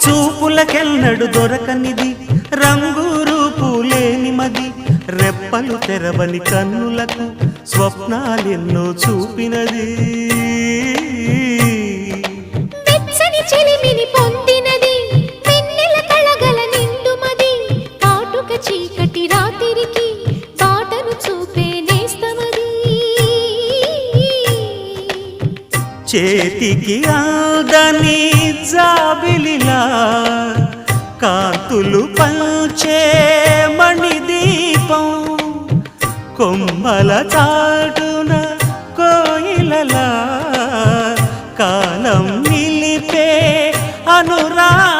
చూపులకెన్నడు దొరకనిది రంగు రూపు లేని మది రెప్పలు తెరవని కన్నులకు స్వప్నాలెన్నో చూపినది వెచ్చని చెలిమిని పొందినది వెన్నెల కళగల నిండుమది కాటుక చీకటి రాత్రికి బాటను చూపే నేస్తమది చేతికి ఆదని జాబిలిలా కాంతులు పంచే మణిదీపం కొమ్మల చాటున కోయిలలా కాలం నిలిపే అనురాగం